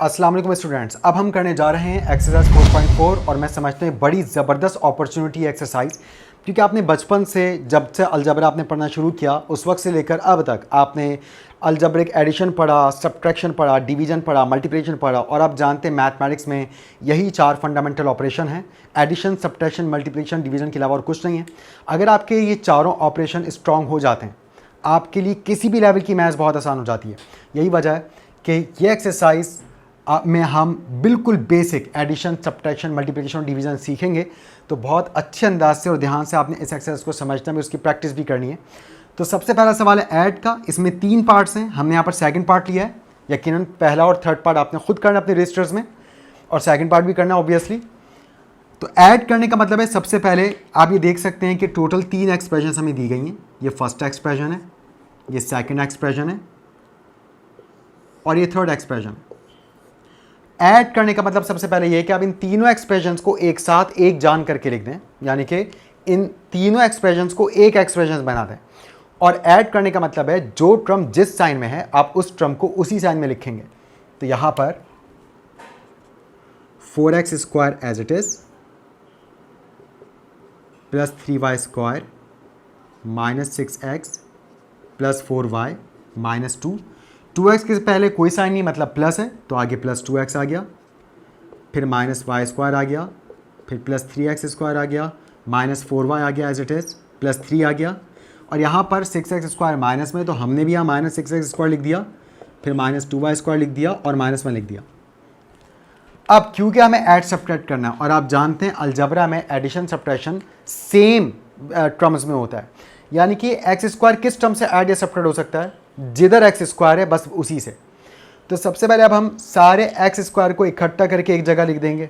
अस्सलाम वालेकुम स्टूडेंट्स। अब हम करने जा रहे हैं एक्सरसाइज 4.4 और मैं समझते हैं बड़ी ज़बरदस्त अपॉर्चुनिटी एक्सरसाइज, क्योंकि आपने बचपन से जब से अलजबरा आपने पढ़ना शुरू किया उस वक्त से लेकर अब तक आपने अलजब्रिक एडिशन पढ़ा, सब्ट्रैक्शन पढ़ा, डिवीजन पढ़ा, मल्टीप्लिकेशन पढ़ा और आप जानते हैं मैथमेटिक्स में यही 4 फंडामेंटल ऑपरेशन हैं। एडिशन, सब्ट्रैक्शन, मल्टीप्लिकेशन, डिवीजन के अलावा और कुछ नहीं है। अगर आपके ये चारों ऑपरेशन स्ट्रॉन्ग हो जाते हैं आपके लिए किसी भी लेवल की मैथ्स बहुत आसान हो जाती है। यही वजह है कि ये एक्सरसाइज में हम बिल्कुल बेसिक एडिशन, सब्ट्रैक्शन, मल्टीप्लिकेशन और डिवीजन सीखेंगे। तो बहुत अच्छे अंदाज से और ध्यान से आपने इस एक्सरसाइज को समझना है, उसकी प्रैक्टिस भी करनी है। तो सबसे पहला सवाल है ऐड का। इसमें 3 पार्ट्स हैं, हमने यहाँ पर सेकंड पार्ट लिया है। यकीनन पहला और थर्ड पार्ट आपने खुद करना अपने रजिस्टर्स में और सेकंड पार्ट भी करना ऑब्वियसली। तो ऐड करने का मतलब है सबसे पहले आप ये देख सकते हैं कि टोटल 3 एक्सप्रेशन हमें दी गई हैं। ये फर्स्ट एक्सप्रेशन है, ये सेकंड एक्सप्रेशन है और ये थर्ड एक्सप्रेशन है। ऐड करने का मतलब सबसे पहले ये कि आप इन तीनों एक्सप्रेशंस को एक साथ एक जान करके लिख दें, यानी कि इन तीनों एक्सप्रेशंस को एक एक्सप्रेशन बना दें। और ऐड करने का मतलब है जो टर्म जिस साइन में है आप उस टर्म को उसी साइन में लिखेंगे। तो यहां पर 4x² as it is plus 3y square minus 6x plus 4y minus 2x के पहले कोई साइन नहीं मतलब प्लस है, तो आगे प्लस 2x आ गया, फिर माइनस वाई स्क्वायर आ गया, फिर प्लस 3x स्क्वायर आ गया, माइनस 4y आ गया एज इट इज़, प्लस 3 आ गया। और यहाँ पर 6x स्क्वायर माइनस में, तो हमने भी यहाँ माइनस 6x स्क्वायर लिख दिया, फिर माइनस 2y स्क्वायर लिख दिया और माइनस 1 लिख दिया। अब क्योंकि हमें ऐड सब्ट्रैक्ट करना है और आप जानते हैं अलजबरा में एडिशन सब्ट्रैक्शन सेम टर्म्स में होता है, यानी कि एक्स स्क्वायर किस टर्म से ऐड या सब्ट्रैक्ट हो सकता है, जिधर एक्स स्क्वायर है बस उसी से। तो सबसे पहले अब हम सारे एक्स स्क्वायर को इकट्ठा करके एक जगह लिख देंगे।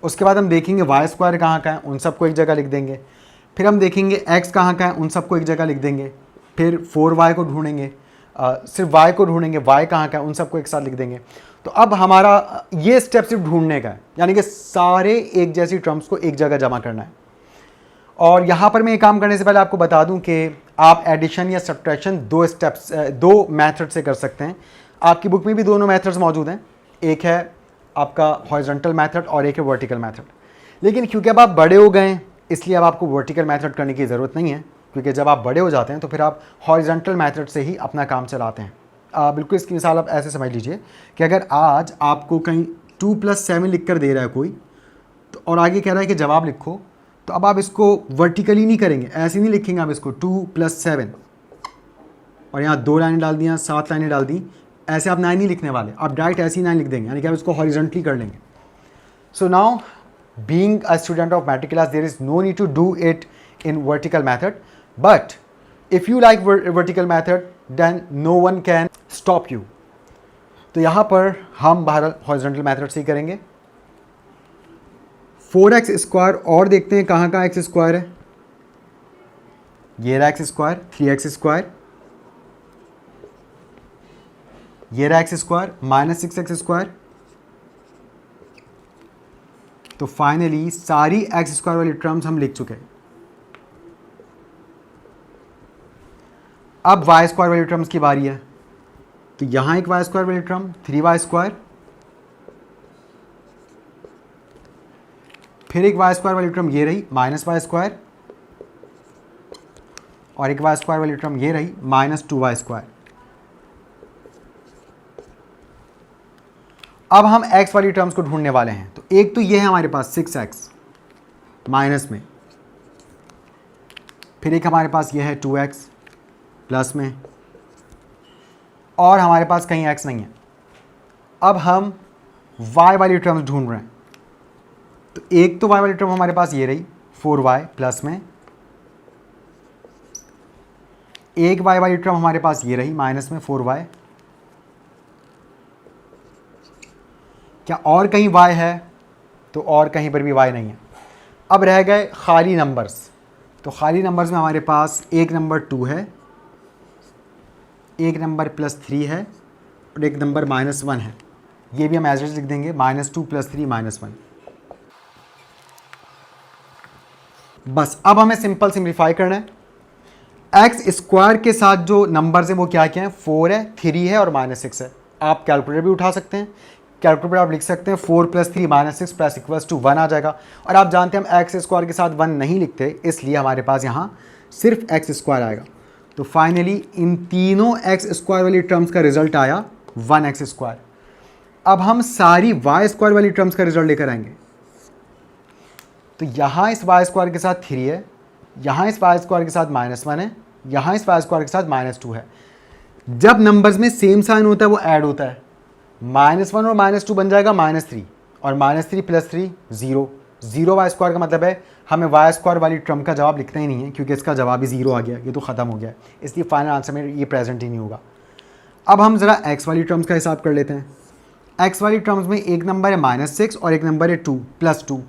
उसके बाद हम देखेंगे वाई स्क्वायर कहाँ का है, उन सबको एक जगह लिख देंगे। फिर हम देखेंगे एक्स कहाँ का है, उन सबको एक जगह लिख देंगे। फिर 4y को ढूंढेंगे, सिर्फ y को ढूंढेंगे, y कहाँ का है, उन सबको एक साथ लिख देंगे। तो अब हमारा ये स्टेप सिर्फ ढूंढने का है, यानी कि सारे एक जैसी टर्म्स को एक जगह जमा करना है। और यहाँ पर मैं ये काम करने से पहले आपको बता दूं कि आप एडिशन या सब्ट्रैक्शन 2 स्टेप्स 2 मेथड से कर सकते हैं। आपकी बुक में भी दोनों मेथड्स मौजूद हैं, एक है आपका हॉरिजॉन्टल मेथड और एक है वर्टिकल मेथड। लेकिन क्योंकि अब आप बड़े हो गए इसलिए अब आपको वर्टिकल मेथड करने की ज़रूरत नहीं है, क्योंकि जब आप बड़े हो जाते हैं तो फिर आप हॉरिजॉन्टल मेथड से ही अपना काम चलाते हैं। बिल्कुल इसकी मिसाल आप ऐसे समझ लीजिए कि अगर आज आपको कहीं 2 + 7 लिख कर दे रहा है कोई, तो और आगे कह रहा है कि जवाब लिखो, तो अब आप इसको वर्टिकली नहीं करेंगे, ऐसे नहीं लिखेंगे आप इसको 2 + 7 और यहाँ 2 लाइनें डाल दी, 7 लाइनें डाल दी, ऐसे आप 9 नहीं लिखने वाले, आप डायरेक्ट ऐसी 9 लिख देंगे, यानी कि आप इसको हॉरिजॉन्टली कर लेंगे। So now being a student of matric class there is no need to do it in vertical method, but if you like vertical method then no one can stop you. तो यहाँ पर हम बहरहाल horizontal method से ही करेंगे। 4x² और देखते हैं कहाँ कहाँ एक्स स्क्वायर है। ये रहा एक्स स्क्वायर, 3x², ये रहा x² माइनस 6x²। तो फाइनली सारी x² वाली टर्म्स हम लिख चुके हैं। अब y² वाली टर्म्स की बारी है, तो यहां एक y² वाली टर्म 3y², फिर एक y² वाली टर्म ये रही माइनस y², और एक y² वाली टर्म ये रही माइनस 2y²। अब हम x वाली टर्म्स को ढूंढने वाले हैं। तो एक तो ये है हमारे पास 6x माइनस में, फिर एक हमारे पास ये है 2x प्लस में, और हमारे पास कहीं x नहीं है। अब हम y वाली टर्म्स ढूंढ रहे हैं। तो एक तो y वाली टर्म हमारे पास ये रही 4y प्लस में, एक y वाली टर्म हमारे पास ये रही माइनस में 4y। क्या और कहीं y है? तो और कहीं पर भी y नहीं है। अब रह गए खाली नंबर्स। तो खाली नंबर्स में हमारे पास एक नंबर 2 है, एक नंबर +3 है और एक नंबर -1 है। ये भी हम एज लिख देंगे -2 + 3 -1। बस अब हमें सिंपल सिंप्लीफाई करना है। x² के साथ जो नंबर्स हैं वो क्या क्या हैं, 4 है, 3 है और -6 है। आप कैलकुलेटर भी उठा सकते हैं, कैलकुलेटर पर आप लिख सकते हैं 4 + 3 - 6 प्लस इक्वल्स टू 1 आ जाएगा। और आप जानते हैं हम एक्स स्क्वायर के साथ 1 नहीं लिखते, इसलिए हमारे पास यहाँ सिर्फ एक्स स्क्वायर आएगा। तो फाइनली इन तीनों एक्स स्क्वायर वाली टर्म्स का रिजल्ट आया 1x स्क्वायर। अब हम सारी वाई स्क्वायर वाली टर्म्स का रिजल्ट लेकर आएंगे। तो यहाँ इस वाई स्क्वायर के साथ 3 है, यहाँ इस वाई स्क्वायर के साथ -1 है, यहाँ इस वाई स्क्वायर के साथ -2 है। जब नंबर्स में सेम साइन होता है वो ऐड होता है, -1 और -2 बन जाएगा -3, और -3 + 3 0। 0 वाई स्क्वायर का मतलब है हमें वाई स्क्वायर वाली टर्म का जवाब लिखना ही नहीं है, क्योंकि इसका जवाब ही 0 आ गया, ये तो ख़त्म हो गया, इसलिए फाइनल आंसर में ये प्रेजेंट ही नहीं होगा। अब हम ज़रा एक्स वाली टर्म्स का हिसाब कर लेते हैं। एक्स वाली टर्म्स में एक नंबर है -6 और एक नंबर है 2 + 2।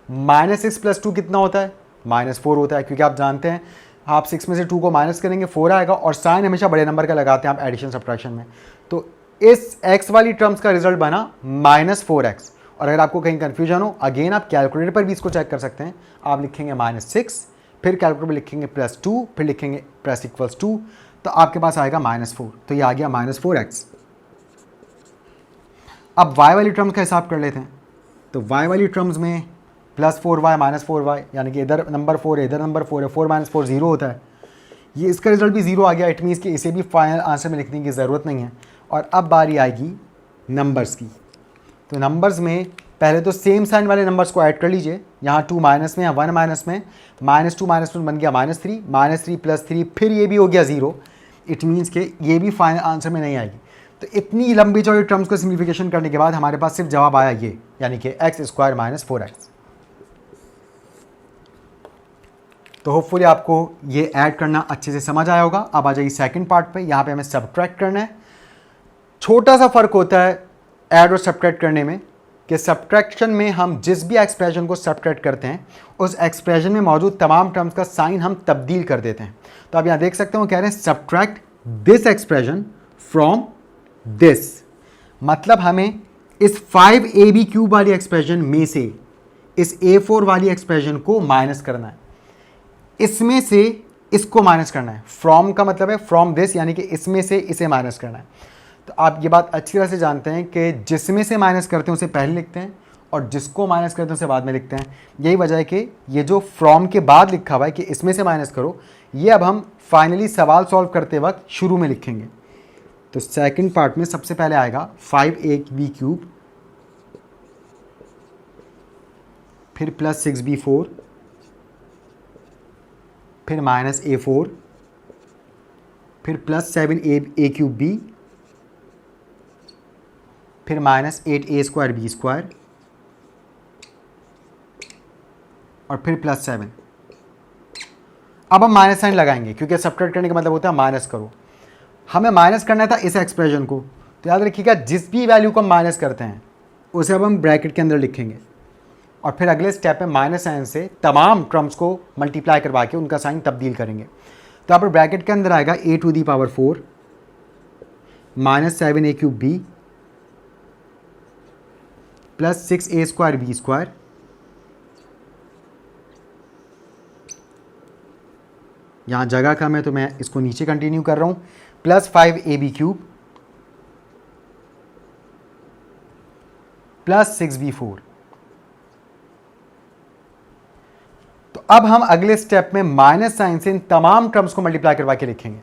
-6 + 2 कितना होता है? -4 होता है, क्योंकि आप जानते हैं आप 6 में से 2 को माइनस करेंगे 4 आएगा, और साइन हमेशा बड़े नंबर का लगाते हैं आप एडिशन सब्ट्रैक्शन में। तो इस x वाली टर्म्स का रिजल्ट बना -4x। और अगर आपको कहीं कन्फ्यूजन हो, अगेन आप कैलकुलेटर पर भी इसको चेक कर सकते हैं। आप लिखेंगे -6, फिर कैलकुलेटर पर लिखेंगे +2, फिर लिखेंगे प्लस इक्वल्स 2, तो आपके पास आएगा -4। तो ये आ गया -4x। अब y वाली टर्म्स का हिसाब कर लेते हैं। तो y वाली टर्म्स में +4y -4y, यानी कि इधर नंबर 4 है, इधर नंबर 4 है, 4 - 4 0 होता है। ये इसका रिजल्ट भी 0 आ गया, इट मीन्स कि इसे भी फाइनल आंसर में लिखने की ज़रूरत नहीं है। और अब बारी आएगी नंबर्स की। तो नंबर्स में पहले तो सेम साइन वाले नंबर्स को ऐड कर लीजिए। यहाँ 2 माइनस में या 1 माइनस में, -2 -1 बन गया -3, -3 + 3, फिर ये भी हो गया 0। इट मीन्स कि ये भी फाइनल आंसर में नहीं आएगी। तो इतनी लंबी चौड़ी टर्म्स को सिम्प्लीफिकेशन करने के बाद हमारे पास सिर्फ जवाब आया ये, यानी कि x² - 4x। तो होपफुली आपको ये ऐड करना अच्छे से समझ आया होगा। अब आ जाइए सेकंड पार्ट पे। यहाँ पे हमें सब्ट्रैक्ट करना है। छोटा सा फ़र्क होता है ऐड और सब्ट्रैक्ट करने में, कि सब्ट्रैक्शन में हम जिस भी एक्सप्रेशन को सब्ट्रैक्ट करते हैं उस एक्सप्रेशन में मौजूद तमाम टर्म्स का साइन हम तब्दील कर देते हैं। तो आप यहाँ देख सकते हो कह रहे हैं subtract this expression from this, मतलब हमें इस 5ab³ वाली एक्सप्रेशन में से इस a4 वाली एक्सप्रेशन को माइनस करना है, इसमें से इसको माइनस करना है। फ्रॉम का मतलब है फ्रॉम दिस, यानी कि इसमें से इसे माइनस करना है। तो आप ये बात अच्छी तरह से जानते हैं कि जिसमें से माइनस करते हैं उसे पहले लिखते हैं और जिसको माइनस करते हैं उसे बाद में लिखते हैं। यही वजह है कि ये जो फ्रॉम के बाद लिखा हुआ है कि इसमें से माइनस करो, ये अब हम फाइनली सवाल सॉल्व करते वक्त शुरू में लिखेंगे। तो सेकंड पार्ट में सबसे पहले आएगा 5ab³, फिर +6b4, फिर -a4, फिर +7a³b, फिर -8a²b², और फिर +7। अब हम माइनस साइन लगाएंगे, क्योंकि सब्ट्रैक्ट करने का मतलब होता है माइनस करो। हमें माइनस करना था इस एक्सप्रेशन को, तो याद रखिएगा जिस भी वैल्यू को हम माइनस करते हैं उसे अब हम ब्रैकेट के अंदर लिखेंगे, और फिर अगले स्टेप में माइनस साइन से तमाम टर्म्स को मल्टीप्लाई करवा के उनका साइन तब्दील करेंगे। तो यहाँ पर ब्रैकेट के अंदर आएगा a⁴ -7a³b +6a²b², यहाँ जगह कम है तो मैं इसको नीचे कंटिन्यू कर रहा हूँ, +5ab³ +6b4। तो अब हम अगले स्टेप में माइनस साइन से इन तमाम टर्म्स को मल्टीप्लाई करवा के लिखेंगे।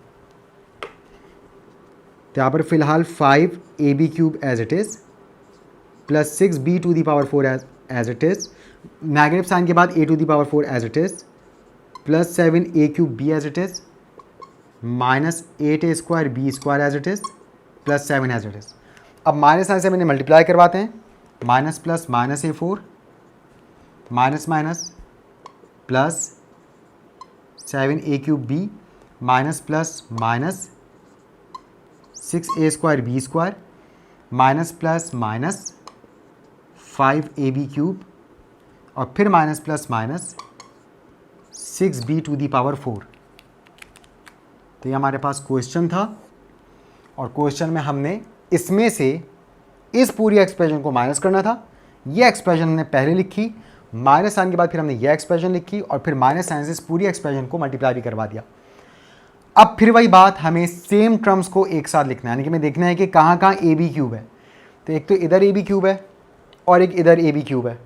तो यहां पर फिलहाल 5ab³ as it is, +6b⁴ as it is, negative sign के बाद a⁴ as it is, +7a³b as it is, -8a²b² as it is, +7 as it is. अब माइनस साइन से मैंने मल्टीप्लाई करवाते हैं, minus plus -a4 minus minus plus 7a³b minus plus minus 6a²b² minus plus minus 5ab³ और फिर minus plus minus 6b⁴। तो ये हमारे पास क्वेश्चन था, और क्वेश्चन में हमने इसमें से इस पूरी एक्सप्रेशन को माइनस करना था। ये एक्सप्रेशन हमने पहले लिखी, माइनस साइन के बाद फिर हमने ये एक्सप्रेशन लिखी, और फिर माइनस साइन से इस पूरी एक्सप्रेशन को मल्टीप्लाई भी करवा दिया। अब फिर वही बात, हमें सेम टर्म्स को एक साथ लिखना है, यानी कि हमें देखना है कि कहाँ कहाँ ab³ है। तो एक तो इधर ए बी क्यूब है और एक इधर ए बी क्यूब है,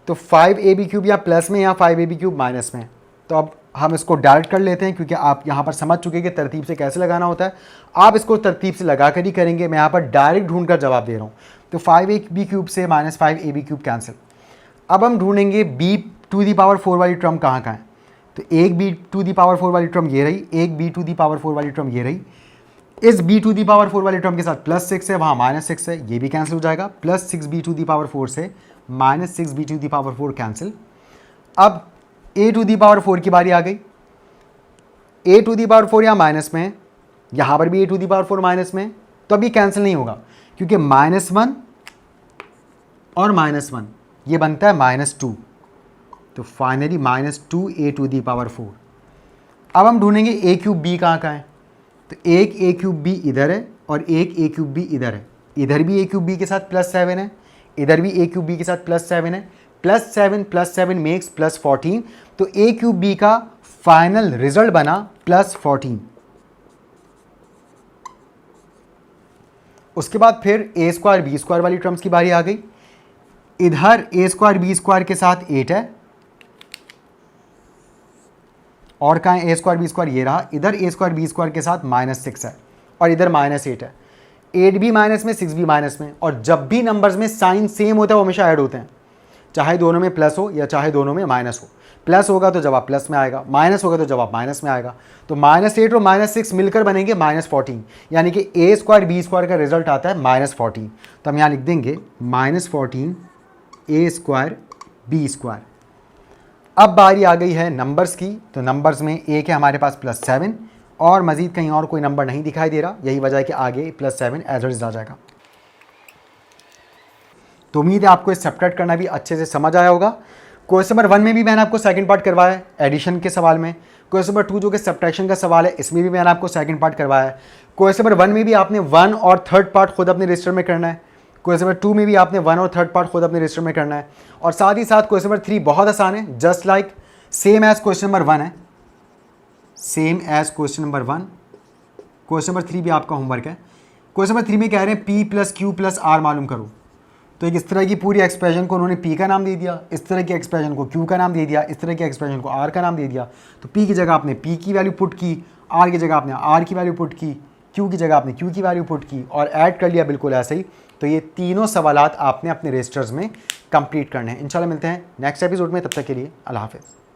तो 5ab क्यूब या प्लस में या 5ab क्यूब माइनस में। तो अब हम इसको डायरेक्ट कर लेते हैं, क्योंकि आप यहाँ पर समझ चुके हैं कि तरतीब से कैसे लगाना होता है। आप इसको तरतीब से लगा कर ही करेंगे, मैं यहाँ पर डायरेक्ट ढूंढ कर जवाब दे रहा हूँ। तो 5ab क्यूब से माइनस 5ab क्यूब कैंसिल। अब हम ढूंढेंगे b⁴ वाली टर्म कहाँ है। तो एक b⁴ वाली टर्म ये रही, एक b⁴ वाली टर्म ये रही। इस b⁴ वाली टर्म के साथ +6 है, वहाँ -6 है, ये भी कैंसिल हो जाएगा। +6b⁴ से -6b⁴ कैंसिल। अब a⁴ की बारी आ गई। a⁴ यहाँ माइनस में है, यहाँ पर भी a⁴ माइनस में है, तो अब ये कैंसिल नहीं होगा, क्योंकि -1 और -1 ये बनता है -2। तो फाइनली -2a⁴। अब हम ढूंढेंगे a³ b कहाँ है। तो एक a³ b इधर है और एक a³ b इधर है। इधर भी a³ b के साथ +7 है, इधर भी a³ b के साथ +7 है। +7 + 7 मेक्स +14। तो a³ b का फाइनल रिजल्ट बना +14। उसके बाद फिर a² b² वाली टर्म्स की बारी आ गई। इधर a² b² के साथ 8 है, और कहाँ है a² b² ये रहा। इधर a² b² के साथ -6 है और इधर -8 है। 8 भी माइनस में, 6 भी माइनस में, और जब भी नंबर्स में साइन सेम होता है वो हमेशा ऐड होते हैं, चाहे दोनों में प्लस हो या चाहे दोनों में माइनस हो। प्लस होगा तो जवाब प्लस में आएगा, माइनस होगा तो जवाब माइनस में आएगा। तो -8 और -6 मिलकर बनेंगे -14, यानी कि a² b² का रिजल्ट आता है -14। तो हम यहाँ लिख देंगे -14 a² b²। अब बारी आ गई है नंबर्स की। तो नंबर्स में एक है हमारे पास +7 और मजीद कहीं और कोई नंबर नहीं दिखाई दे रहा, यही वजह है कि आगे +7 एज इट इज आ जाएगा। तो उम्मीद है आपको सब्ट्रैक्ट करना भी अच्छे से समझ आया होगा। क्वेश्चन नंबर 1 में भी मैंने आपको सेकंड पार्ट करवाया है एडिशन के सवाल में। क्वेश्चन नंबर 2 जो कि सब्ट्रैक्शन का सवाल है, इसमें भी मैंने आपको सेकंड पार्ट करवाया है। क्वेश्चन नंबर 1 में भी आपने 1 और थर्ड पार्ट खुद अपने रजिस्टर में करना है। क्वेश्चन नंबर 2 में भी आपने 1 और थर्ड पार्ट खुद अपने रजिस्टर में करना है। और साथ ही साथ क्वेश्चन नंबर 3 बहुत आसान है, just like same as question number 1 है, same as question number 1। Question number 3 भी आपका होमवर्क है। क्वेश्चन नंबर 3 में कह रहे हैं P + Q + R मालूम करो। तो एक इस तरह की पूरी एक्सप्रेशन को उन्होंने P का नाम दे दिया, इस तरह की एक्सप्रेशन को Q का नाम दे दिया, इस तरह की एक्सप्रेशन को R का नाम दे दिया। तो P की जगह आपने P की वैल्यू पुट की, R की जगह आपने R की वैल्यू पुट की, Q की जगह आपने Q की वैल्यू पुट की और ऐड कर लिया बिल्कुल ऐसे ही। तो ये तीनों सवालात आपने अपने रजिस्टर्स में कंप्लीट करने हैं। इंशाल्लाह मिलते हैं नेक्स्ट एपिसोड में, तब तक के लिए अल्लाह हाफ़िज़।